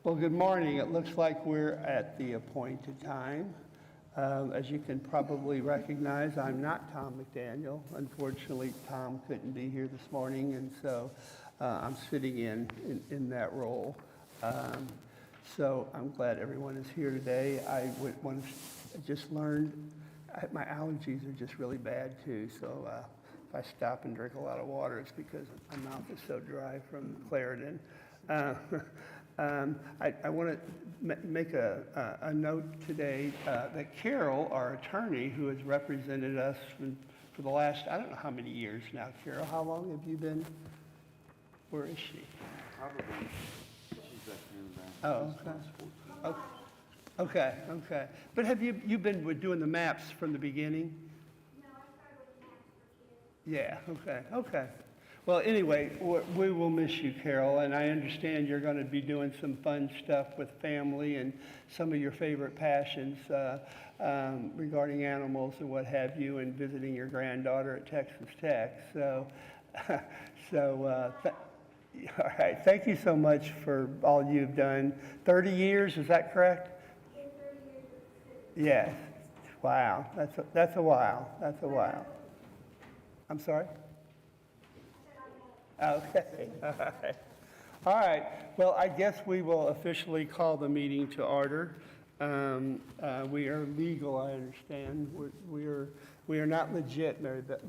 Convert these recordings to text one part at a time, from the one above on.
Well, good morning. It looks like we're at the appointed time. As you can probably recognize, I'm not Tom McDaniel. Unfortunately, Tom couldn't be here this morning, and so I'm sitting in that role. So I'm glad everyone is here today. I just learned my allergies are just really bad too, so if I stop and drink a lot of water, it's because my mouth is so dry from Claritin. I want to make a note today that Carol, our attorney, who has represented us for the last, I don't know how many years now. Carol, how long have you been? Where is she? Probably. She's back here in the back. Oh, okay. Okay. But have you been doing the maps from the beginning? No, I started with maps for kids. Yeah, okay. Well, anyway, we will miss you, Carol, and I understand you're going to be doing some fun stuff with family and some of your favorite passions regarding animals and what have you, and visiting your granddaughter at Texas Tech. So, all right, thank you so much for all you've done. 30 years, is that correct? In 30 years with the city. Yes. Wow, that's a while. That's a while. I'm sorry? Okay, all right. All right, well, I guess we will officially call the meeting to order. We are legal, I understand. We are not legit, Mary Beth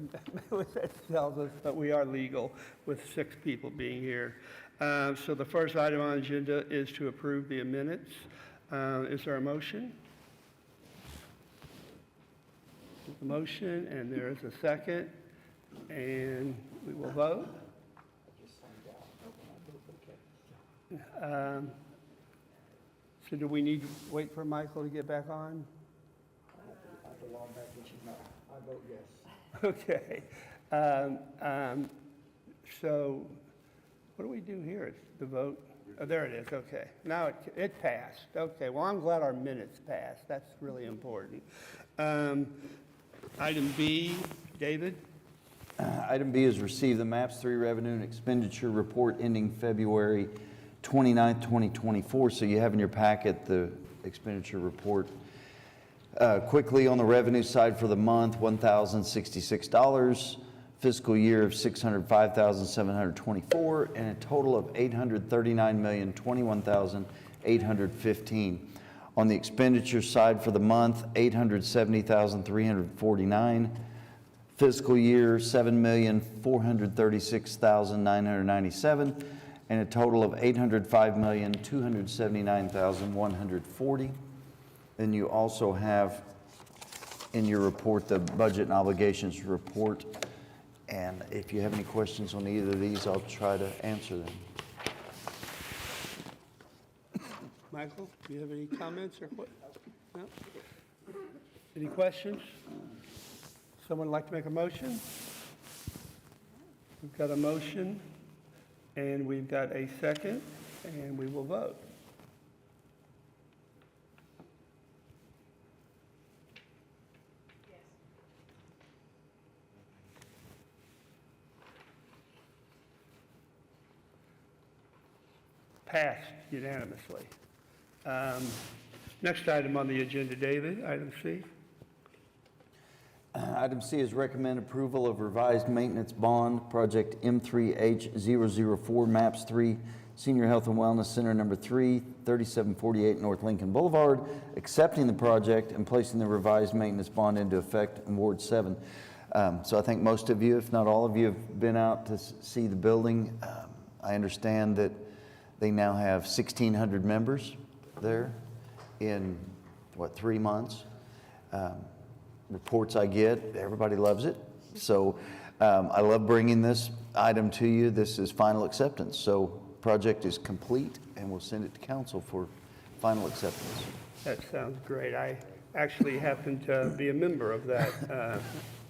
tells us, but we are legal with 6 people being here. So the first item on the agenda is to approve the minutes. Is there a motion? A motion, and there is a second, and we will vote. So do we need to wait for Michael to get back on? I belong back in Chicago. I vote yes. Okay. So what do we do here? It's the vote. Oh, there it is. Okay. Now it passed. Okay. Well, I'm glad our minutes passed. That's really important. Item B, David? Item B is receive the MAPS 3 revenue and expenditure report ending February 29th, 2024. So you have in your packet the expenditure report. Quickly on the revenue side for the month, $1,066, fiscal year of $605,724, and a total of $839,021,815. On the expenditure side for the month, $870,349. Fiscal year, $7,436,997, and a total of $805,279,140. Then you also have in your report the budget and obligations report. And if you have any questions on either of these, I'll try to answer them. Michael, do you have any comments or what? No? Any questions? Someone like to make a motion? We've got a motion, and we've got a second, and we will vote. Passed unanimously. Next item on the agenda, David, item C. Item C is recommend approval of revised maintenance bond, project M3H004, MAPS 3, Senior Health and Wellness Center number 3, 3748 North Lincoln Boulevard, accepting the project and placing the revised maintenance bond into effect in Ward 7. So I think most of you, if not all of you, have been out to see the building. I understand that they now have 1,600 members there in, 3 months? Reports I get, everybody loves it. So I love bringing this item to you. This is final acceptance. So project is complete, and we'll send it to council for final acceptance. That sounds great. I actually happen to be a member of that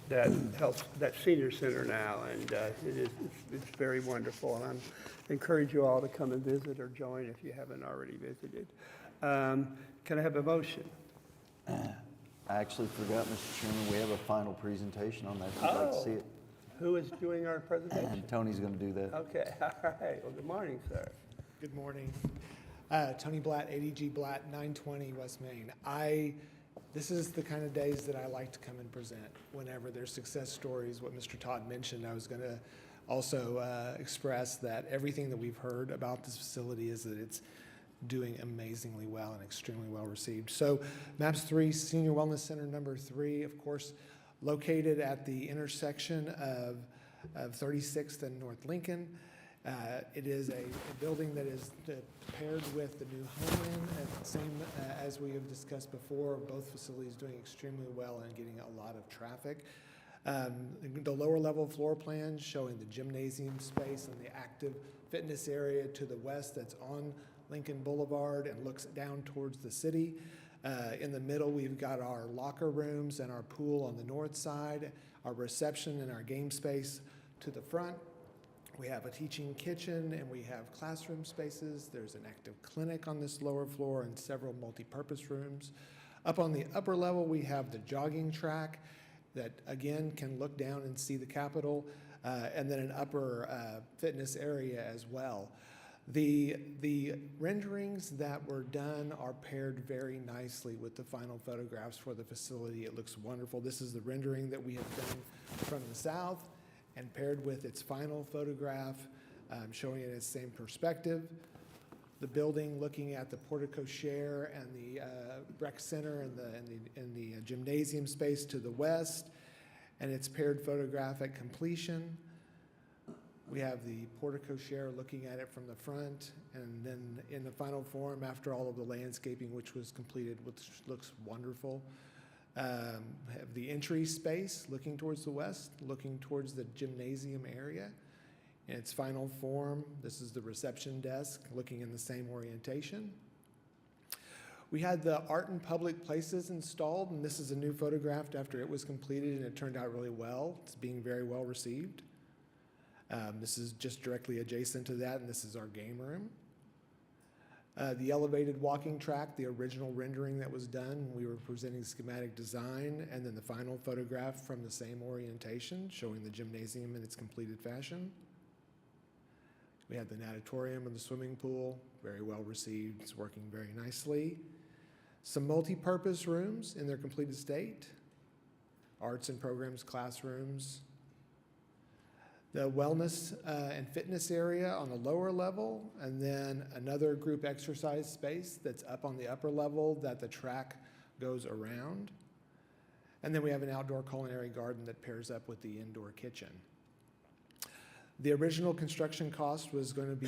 that senior center now, and it's very wonderful. And I encourage you all to come and visit or join if you haven't already visited. Can I have a motion? I actually forgot, Mr. Chairman, we have a final presentation on that. If you'd like to see it. Who is doing our presentation? And Tony's going to do that. Okay, all right. Well, good morning, sir. Good morning. Tony Blatt, ADG Blatt, 920 West Main. This is the kind of days that I like to come and present whenever there's success stories. What Mr. Todd mentioned, I was going to also express that everything that we've heard about this facility is that it's doing amazingly well and extremely well received. So MAPS 3 Senior Wellness Center number 3, of course, located at the intersection of 36th and North Lincoln. It is a building that is paired with the new Homeland, and same as we have discussed before, both facilities doing extremely well and getting a lot of traffic. The lower level floor plans showing the gymnasium space and the active fitness area to the west that's on Lincoln Boulevard and looks down towards the city. In the middle, we've got our locker rooms and our pool on the north side, our reception and our game space to the front. We have a teaching kitchen and we have classroom spaces. There's an active clinic on this lower floor and several multi-purpose rooms. Up on the upper level, we have the jogging track that again can look down and see the Capitol, and then an upper fitness area as well. The renderings that were done are paired very nicely with the final photographs for the facility. It looks wonderful. This is the rendering that we have done from the south and paired with its final photograph, showing it in its same perspective. The building looking at the portico share and the rec center and the gymnasium space to the west, and its paired photograph at completion. We have the portico share looking at it from the front, and then in the final form, after all of the landscaping, which was completed, which looks wonderful. Have the entry space looking towards the west, looking towards the gymnasium area. In its final form, this is the reception desk looking in the same orientation. We had the art in public places installed, and this is a new photograph after it was completed, and it turned out really well. It's being very well received. This is just directly adjacent to that, and this is our game room. The elevated walking track, the original rendering that was done, we were presenting schematic design, and then the final photograph from the same orientation, showing the gymnasium in its completed fashion. We had the natatorium and the swimming pool, very well received, it's working very nicely. Some multi-purpose rooms in their completed state, arts and programs classrooms. The wellness and fitness area on the lower level, and then another group exercise space that's up on the upper level that the track goes around. And then we have an outdoor culinary garden that pairs up with the indoor kitchen. The original construction cost was going to be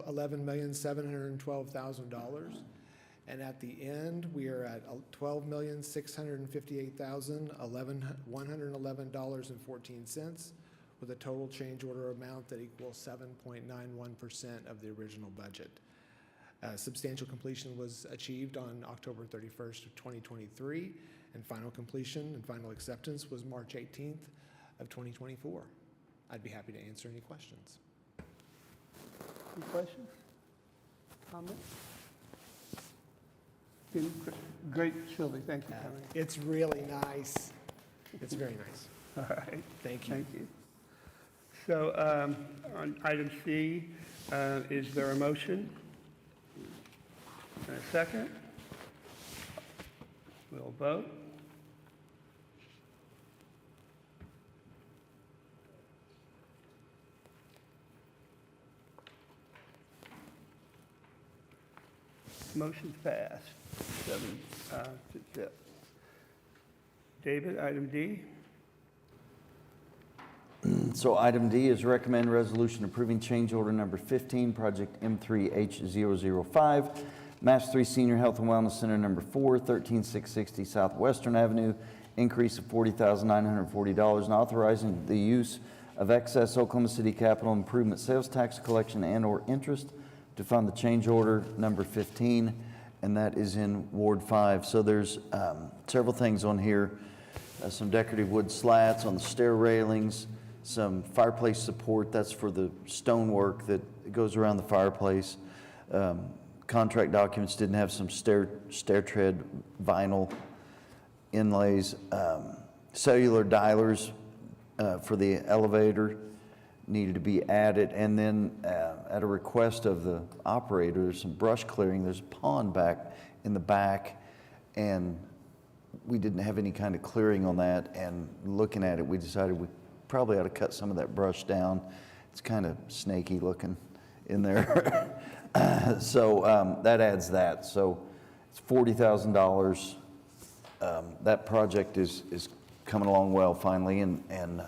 $11,712,000. And at the end, we are at $12,658,111.14. with a total change order amount that equals 7.91% of the original budget. Substantial completion was achieved on October 31st of 2023, and final completion and final acceptance was March 18th of 2024. I'd be happy to answer any questions. Any questions? Comments? Great facility, thank you, Tony. It's really nice. It's very nice. All right, Thank you. thank you. So on item C, is there a motion? And a second? We'll vote. Motion's passed, 7-0. David, item D? So item D is recommend resolution approving change order number 15, project M3H005, MAPS 3 Senior Health and Wellness Center number 4, 13660 Southwestern Avenue, increase of $40,940, and authorizing the use of excess Oklahoma City capital improvement sales tax collection and or interest to fund the change order number 15, and that is in Ward 5. So there's several things on here, some decorative wood slats on the stair railings, some fireplace support, that's for the stonework that goes around the fireplace. Contract documents didn't have some stair tread vinyl inlays, cellular dialers for the elevator, needed to be added. And then at a request of the operator, there's some brush clearing. There's a pond back in the back, and we didn't have any kind of clearing on that. And looking at it, we decided we probably ought to cut some of that brush down. It's kind of snaky looking in there. So that adds that. So it's $40,000. That project is coming along well finally, and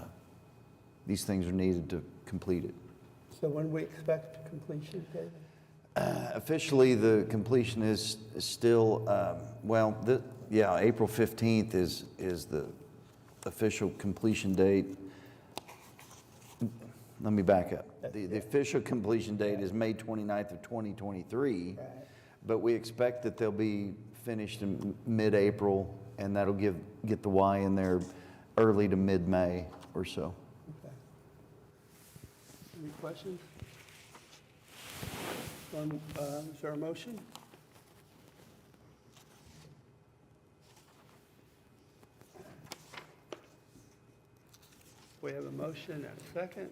these things are needed to complete it. So when we expect completion, David? Officially, the completion is still, April 15th is the official completion date. Let me back up. The official completion date is May 29th of 2023, but we expect that they'll be finished in mid-April, and that'll get the Y in there early to mid-May or so. Okay. Any questions? Is there a motion? We have a motion and a second.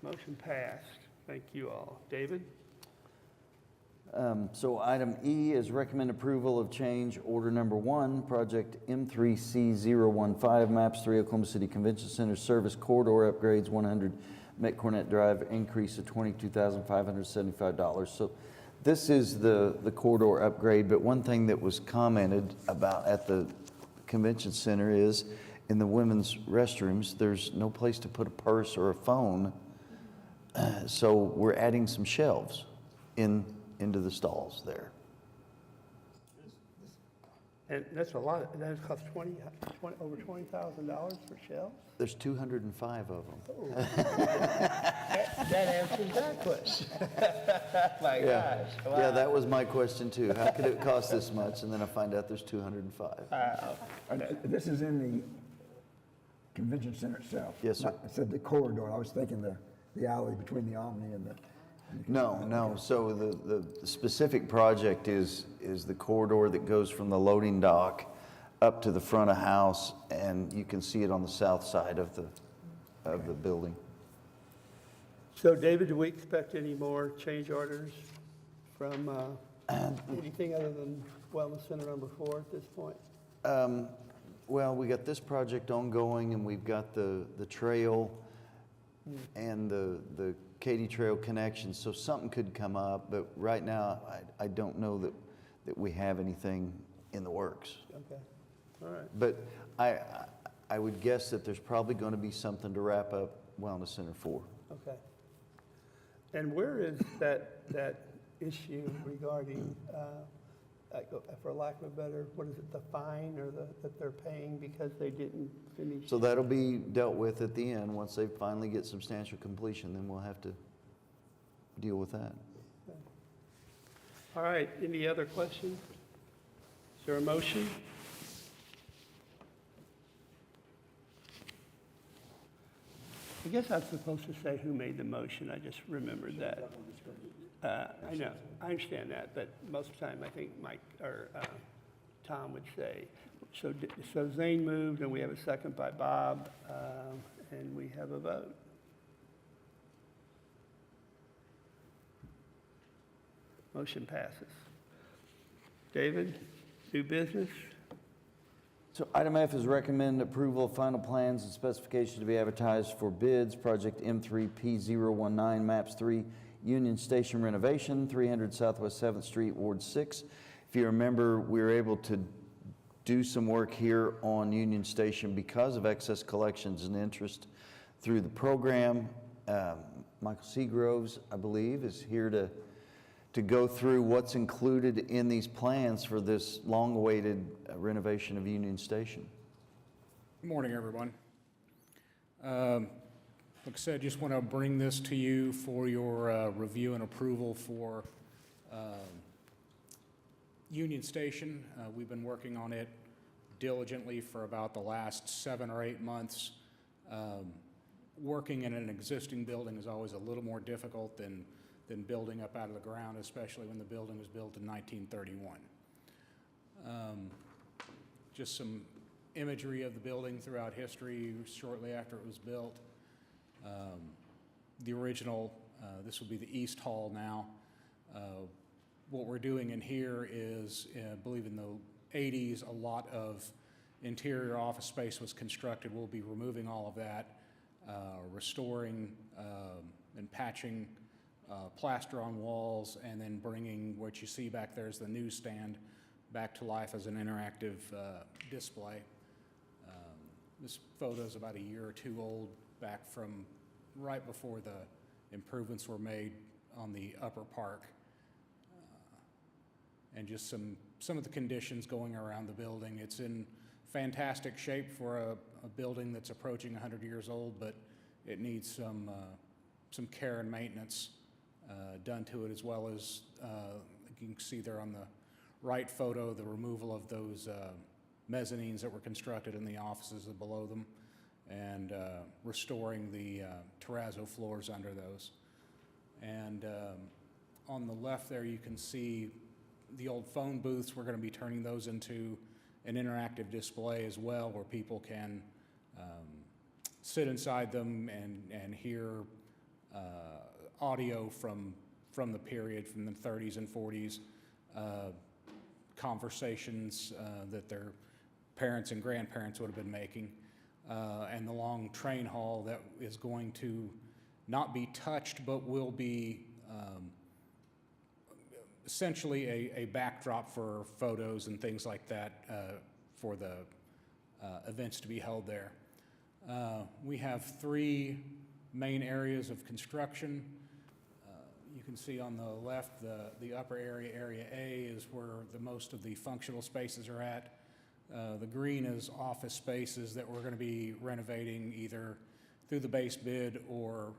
Motion passed. Thank you all. David? So item E is recommend approval of change order number 1, project M3C015, Maps 3, Oklahoma City Convention Center Service Corridor Upgrades, 100 Met Cornett Drive, increase of $22,575. So this is the corridor upgrade, but one thing that was commented about at the convention center is in the women's restrooms, there's no place to put a purse or a phone. So we're adding some shelves into the stalls there. And that's a lot. That costs over $20,000 for shelves? There's 205 of them. Oh. That answers that question. My gosh. Wow. Yeah, that was my question too. How could it cost this much? And then I find out there's 205. This is in the convention center itself. Yes, sir. I said the corridor, I was thinking the alley between the Omni and the. No. So the specific project is the corridor that goes from the loading dock up to the front of house, and you can see it on the south side of the building. So David, do we expect any more change orders from anything other than Wellness Center number 4 at this point? Well, we got this project ongoing, and we've got the trail and the Katy Trail connection, so something could come up, but right now I don't know that we have anything in the works. Okay, all right. But I would guess that there's probably going to be something to wrap up Wellness Center 4. Okay. And where is that issue regarding, for lack of a better, what is it, the fine or that they're paying because they didn't finish? So that'll be dealt with at the end. Once they finally get substantial completion, then we'll have to deal with that. All right, any other questions? Is there a motion? I guess I'm supposed to say who made the motion. I just remembered that. I know, I understand that, but most of the time I think Mike or Tom would say. So Zane moved, and we have a second by Bob, and we have a vote. Motion passes. David, new business? So item F is recommend approval of final plans and specifications to be advertised for bids, project M3P019, Maps 3, Union Station renovation, 300 Southwest 7th Street, Ward 6. If you remember, we were able to do some work here on Union Station because of excess collections and interest through the program. Michael Seagroves, I believe, is here to go through what's included in these plans for this long-awaited renovation of Union Station. Good morning, everyone. Like I said, just want to bring this to you for your review and approval for Union Station. We've been working on it diligently for about the last 7 or 8 months. working in an existing building is always a little more difficult than building up out of the ground, especially when the building was built in 1931. Just some imagery of the building throughout history shortly after it was built. The original, this would be the East Hall now. What we're doing in here is, I believe in the 80s, a lot of interior office space was constructed. We'll be removing all of that, restoring and patching plaster on walls, and then bringing what you see back there is the newsstand back to life as an interactive display. This photo is about a year or two old, back from right before the improvements were made on the upper park. And just some of the conditions going around the building. It's in fantastic shape for a building that's approaching 100 years old, but it needs some care and maintenance done to it, as well as you can see there on the right photo, the removal of those mezzanines that were constructed in the offices below them, and restoring the terrazzo floors under those. And on the left there, you can see the old phone booths. We're going to be turning those into an interactive display as well, where people can sit inside them and hear audio from the period, from the 30s and 40s, conversations that their parents and grandparents would have been making, and the long train hall that is going to not be touched, but will be essentially a backdrop for photos and things like that for the events to be held there. We have 3 main areas of construction. You can see on the left, the upper area, Area A, is where most of the functional spaces are at. The green is office spaces that we're going to be renovating either through the base bid or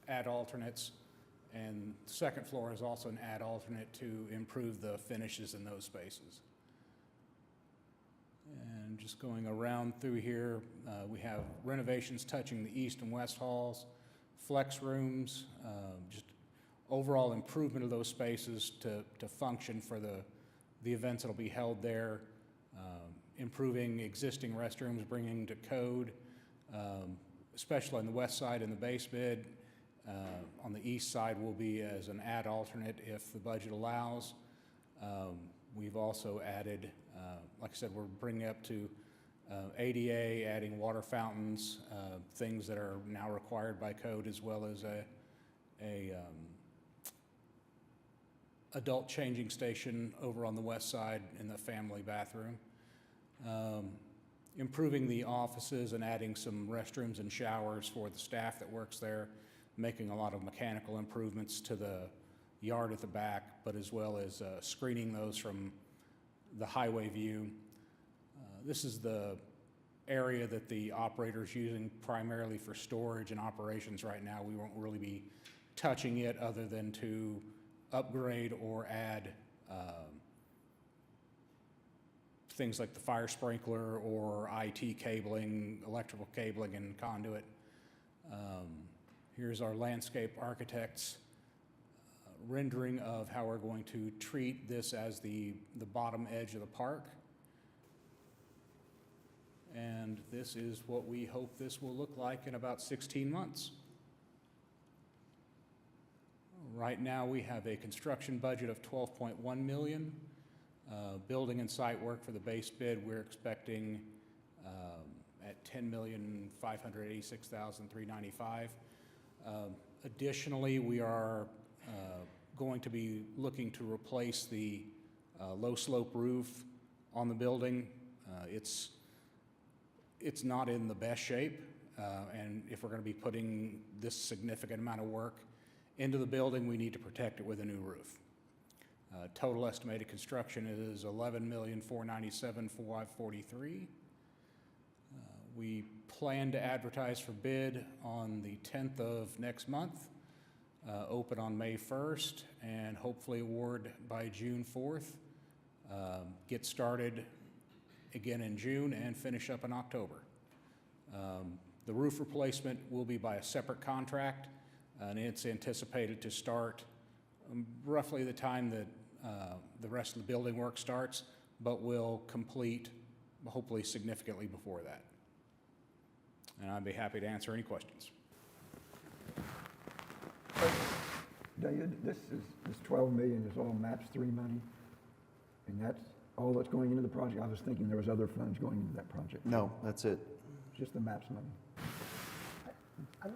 add alternates. And the second floor is also an add alternate to improve the finishes in those spaces. And just going around through here, we have renovations touching the east and west halls, flex rooms, just overall improvement of those spaces to function for the events that will be held there, improving existing restrooms, bringing to code, especially on the west side in the base bid. On the east side will be as an add alternate if the budget allows. We've also added, like I said, we're bringing up to ADA, adding water fountains, things that are now required by code, as well as a adult changing station over on the west side in the family bathroom. Improving the offices and adding some restrooms and showers for the staff that works there, making a lot of mechanical improvements to the yard at the back, but as well as screening those from the highway view. This is the area that the operator's using primarily for storage and operations right now. We won't really be touching it other than to upgrade or add things like the fire sprinkler or IT cabling, electrical cabling and conduit. Here's our landscape architect's rendering of how we're going to treat this as the bottom edge of the park. And this is what we hope this will look like in about 16 months. Right now we have a construction budget of $12.1 million. Building and site work for the base bid we're expecting at $10,586,395. Additionally, we are going to be looking to replace the low slope roof on the building. It's not in the best shape, and if we're going to be putting this significant amount of work into the building, we need to protect it with a new roof. Total estimated construction is $11,497,543. We plan to advertise for bid on the 10th of next month, open on May 1st, and hopefully award by June 4th. Get started again in June and finish up in October. The roof replacement will be by a separate contract, and it's anticipated to start roughly the time that the rest of the building work starts, but will complete hopefully significantly before that. And I'd be happy to answer any questions. David, this 12 million is all MAPS 3 money? And that's all that's going into the project? I was thinking there was other funds going into that project. No, that's it. Just the MAPS money. I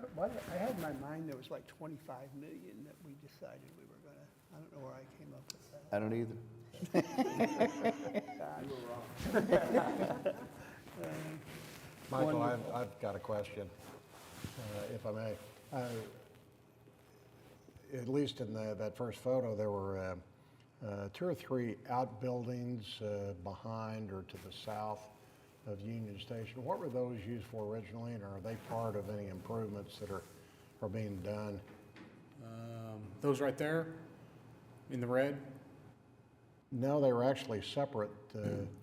had in my mind there was like 25 million that we decided we were gonna, I don't know where I came up with that. I don't either. Michael, I've got a question, if I may. At least in that first photo, there were 2 or 3 outbuildings behind or to the south of Union Station. What were those used for originally, and are they part of any improvements that are being done? Those right there in the red? No, they were actually separate.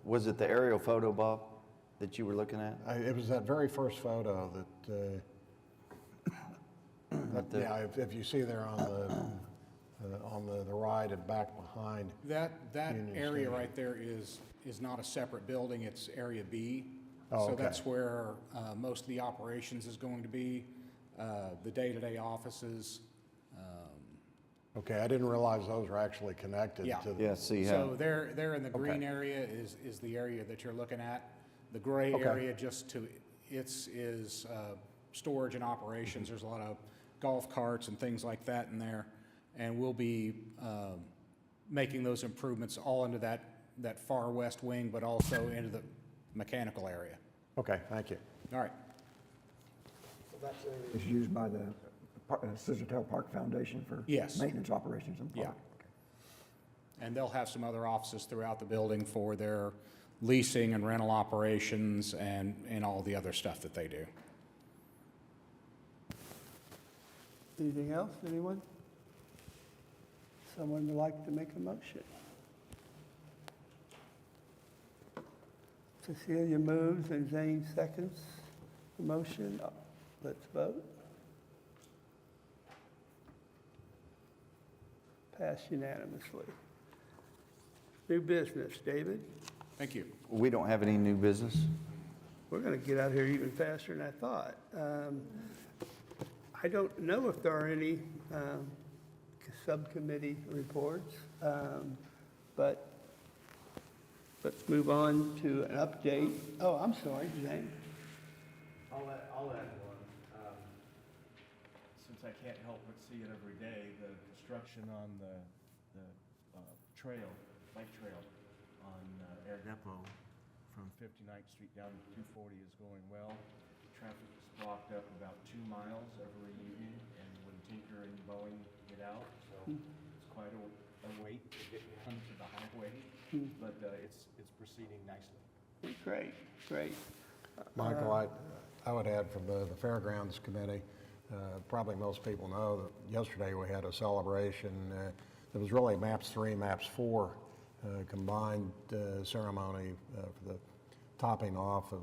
Was it the aerial photo, Bob, that you were looking at? It was that very first photo that, yeah, if you see there on the right and back behind. That Union area Station. right there is not a separate building, it's Area B. Oh, So okay. that's where most of the operations is going to be, the day-to-day offices. Okay, I didn't realize those were actually connected Yeah. to the. Yeah, see So how, there in the green Okay. area is the area that you're looking at. The gray Okay. area just to, is storage and operations. There's a lot of golf carts and things like that in there. And we'll be making those improvements all into that far west wing, but also into the mechanical area. Okay, thank you. All right. So that's It's used by the Scissortail Park Foundation for Yes. maintenance operations in the Yeah. park? And they'll have some other offices throughout the building for their leasing and rental operations and all the other stuff that they do. Anything else, anyone? Someone would like to make a motion? Cecilia moves and Zane seconds the motion. Let's vote. Passed unanimously. New business, David? Thank you. we don't have any new business? We're going to get out here even faster than I thought. I don't know if there are any subcommittee reports, but let's move on to an update. Oh, I'm sorry, Zane. I'll add one. Since I can't help but see it every day, the construction on the trail, bike trail on Air Depot from 59th Street down to 240 is going well. Traffic is blocked up about 2 miles every evening, and when Tinker and Boeing get out, so it's quite a wait to get down to the highway, but it's proceeding nicely. Great, great. Michael, I would add from the Fairgrounds Committee, probably most people know that yesterday we had a celebration. It was really MAPS 3, MAPS 4 combined ceremony for the topping off of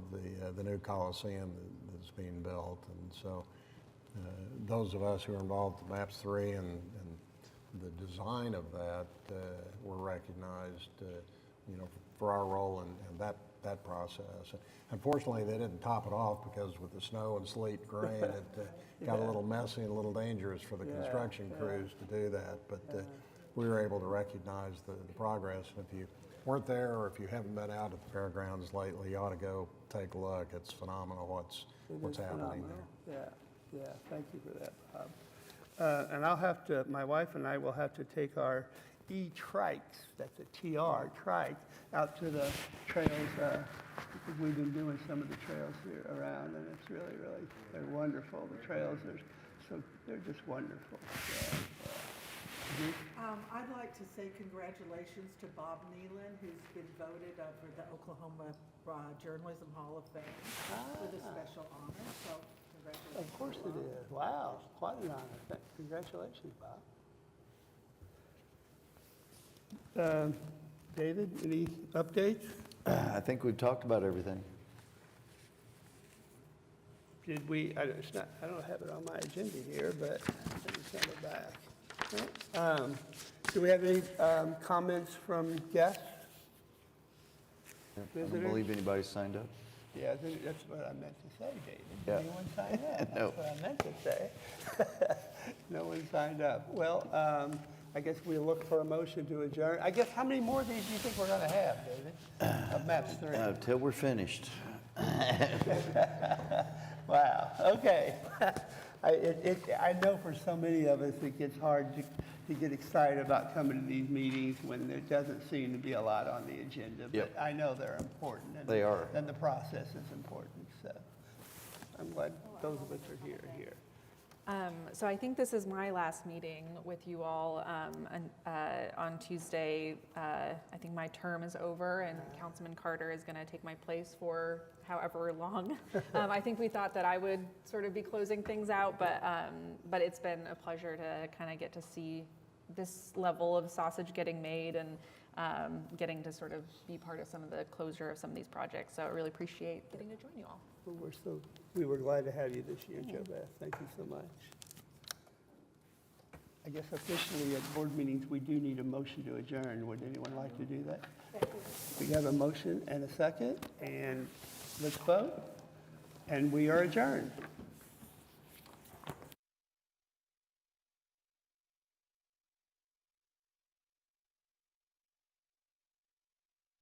the new Coliseum that's being built. And so those of us who are involved in MAPS 3 and the design of that were recognized, for our role in that process. Unfortunately, they didn't top it off because with the snow and sleet and rain, it got a little messy and a little dangerous for the construction crews to do that. But we were able to recognize the progress. And if you weren't there or if you haven't been out at the fairgrounds lately, you ought to go take a look. It's phenomenal what's happening there. Yeah, thank you for that, Bob. And I'll have to, my wife and I will have to take our e-trikes, that's a TR, trike, out to the trails, because we've been doing some of the trails here around, and it's really, really, they're wonderful. The trails are they're just wonderful. I'd like to say congratulations to Bob Nealon, who's been voted for the Oklahoma Journalism Hall of Fame with a special honor, so congratulations. Of course it is. Wow, quite an honor. Congratulations, Bob. David, any updates? I think we've talked about everything. Did we, it's not, I don't have it on my agenda here, but let me send it back. Do we have any comments from guests? I don't Visitors? believe anybody signed up. Yeah, that's what I meant to say, David. Yeah. Did anyone sign up? No. That's what I meant to say. No one signed up. Well, I guess we look for a motion to adjourn. I guess, how many more of these do you think we're going to have, David? Of maps 3? Till we're finished. Wow, okay. I know for so many of us, it gets hard to get excited about coming to these meetings when there doesn't seem to be a lot on the agenda. Yep. But I know they're important. And They are. And the process is important, so I'm glad those of us are here. So I think this is my last meeting with you all. On Tuesday, I think my term is over and Councilman Carter is going to take my place for however long. I think we thought that I would sort of be closing things out, but it's been a pleasure to kind of get to see this level of sausage getting made and getting to sort of be part of some of the closure of some of these projects. So I really appreciate getting to join you all. Well, we were glad to have you this year, Jo Beth. Thank you so much. I guess officially at board meetings, we do need a motion to adjourn. Would anyone like to do that? We have a motion and a second, and let's vote. And we are adjourned.